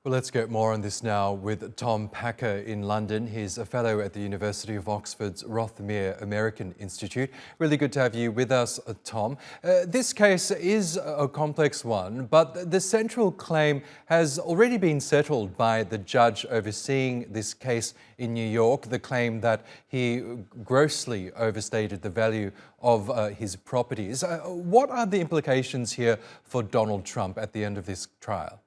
Well, let's get more on this now with Tom Packer in London. He's a fellow at the University of Oxford's Rothermere American Institute. Really good to have you with us, Tom. This case is a complex one, but the central claim has already been settled by the judge overseeing this case in New York, the claim that he grossly overstated the value of his properties. What are the implications here for Donald Trump at the end of this trial?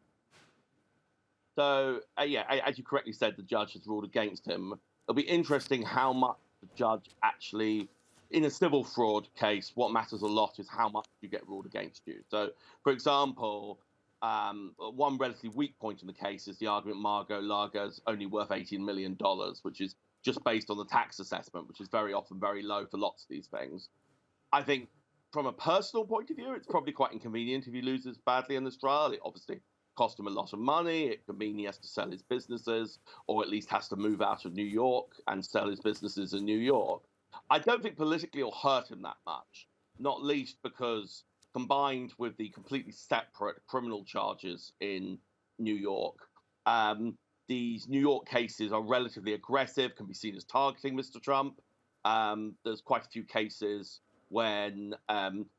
So, as you correctly said, the judge has ruled against him. It'll be interesting how much the judge actually, in a civil fraud case, what matters a lot is how much you get ruled against you. So, for example, one relatively weak point in the case is the argument Mar-a-Lago's only worth $18 million, which is just based on the tax assessment, which is very often very low for lots of these things. I think from a personal point of view, it's probably quite inconvenient if he loses badly in this trial. It obviously cost him a lot of money. It could mean he has to sell his businesses, or at least has to move out of New York and sell his businesses in New York. I don't think politically it'll hurt him that much, not least because combined with the completely separate criminal charges in New York, these New York cases are relatively aggressive, can be seen as targeting Mr. Trump. There's quite a few cases when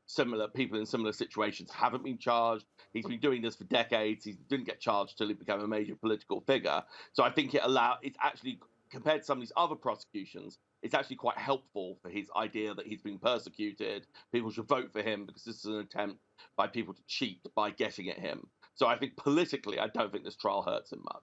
similar people in similar situations haven't been charged. He's been doing this for decades. He didn't get charged till he became a major political figure. So I think it's actually, compared to some of these other prosecutions, it's actually quite helpful for his idea that he's been persecuted. People should vote for him because this is an attempt by people to cheat by getting at him. So I think politically, I don't think this trial hurts him much.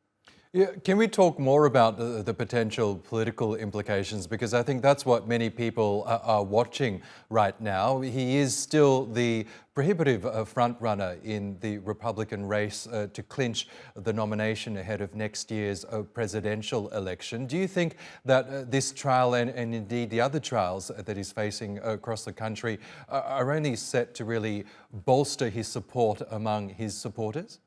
Yeah, can we talk more about the potential political implications? Because I think that's what many people are watching right now. He is still the prohibitive front runner in the Republican race to clinch the nomination ahead of next year's presidential election. Do you think that this trial and indeed the other trials that he's facing across the country are only set to really bolster his support among his supporters?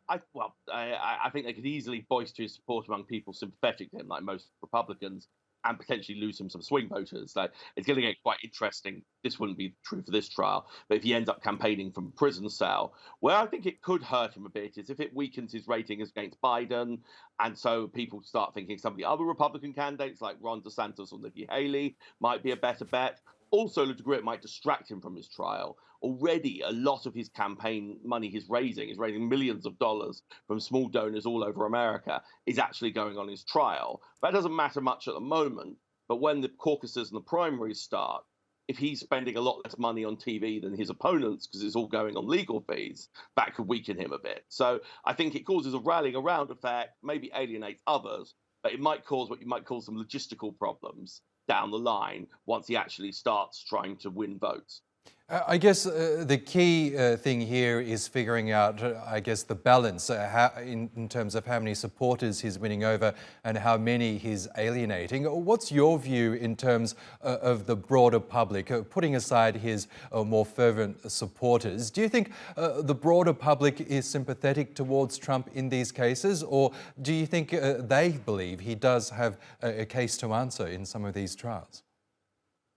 I think they could easily bolster his support among people sympathetic to him, like most Republicans, and potentially lose him some swing voters. Like, it's going to get quite interesting. This wouldn't be true for this trial, but if he ends up campaigning from a prison cell, where I think it could hurt him a bit is if it weakens his rating against Biden, and so people start thinking some of the other Republican candidates like Ron DeSantis or Nikki Haley might be a better bet. Also, to a degree, it might distract him from his trial. Already, a lot of his campaign money he's raising millions of dollars from small donors all over America, is actually going on his trial. That doesn't matter much at the moment, but when the caucuses and the primaries start, if he's spending a lot less money on TV than his opponents because it's all going on legal fees, that could weaken him a bit. So I think it causes a rallying around effect, maybe alienates others, but it might cause what you might call some logistical problems down the line once he actually starts trying to win votes. I guess the key thing here is figuring out, I guess, the balance in terms of how many supporters he's winning over and how many he's alienating. What's your view in terms of the broader public, putting aside his more fervent supporters? Do you think the broader public is sympathetic towards Trump in these cases, or do you think they believe he does have a case to answer in some of these trials?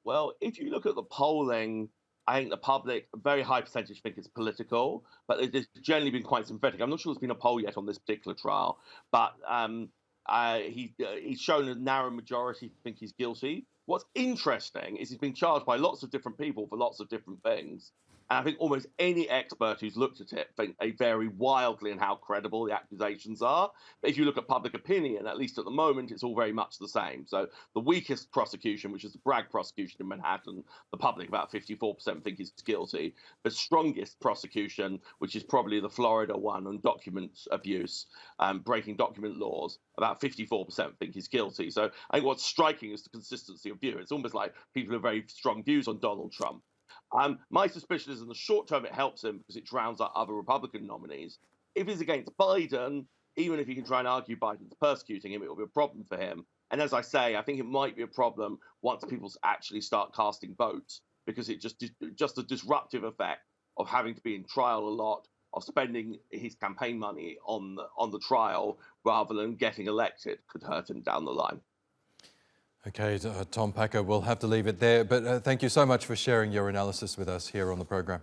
Well, if you look at the polling, I think the public, a very high percentage, think it's political, but it's generally been quite sympathetic. I'm not sure there's been a poll yet on this particular trial, but he's shown a narrow majority who think he's guilty. What's interesting is he's been charged by lots of different people for lots of different things. And I think almost any expert who's looked at it think they vary wildly in how credible the accusations are. But if you look at public opinion, at least at the moment, it's all very much the same. So the weakest prosecution, which is the Bragg prosecution in Manhattan, the public, about 54% think he's guilty. The strongest prosecution, which is probably the Florida one on document abuse, breaking document laws, about 54% think he's guilty. So I think what's striking is the consistency of view. It's almost like people have very strong views on Donald Trump. My suspicion is in the short term it helps him because it drowns out other Republican nominees. If he's against Biden, even if he can try and argue Biden's persecuting him, it will be a problem for him. And as I say, I think it might be a problem once people actually start casting votes, because it just the disruptive effect of having to be in trial a lot, of spending his campaign money on the trial rather than getting elected, could hurt him down the line. Okay, Tom Packer, we'll have to leave it there, but thank you so much for sharing your analysis with us here on the program.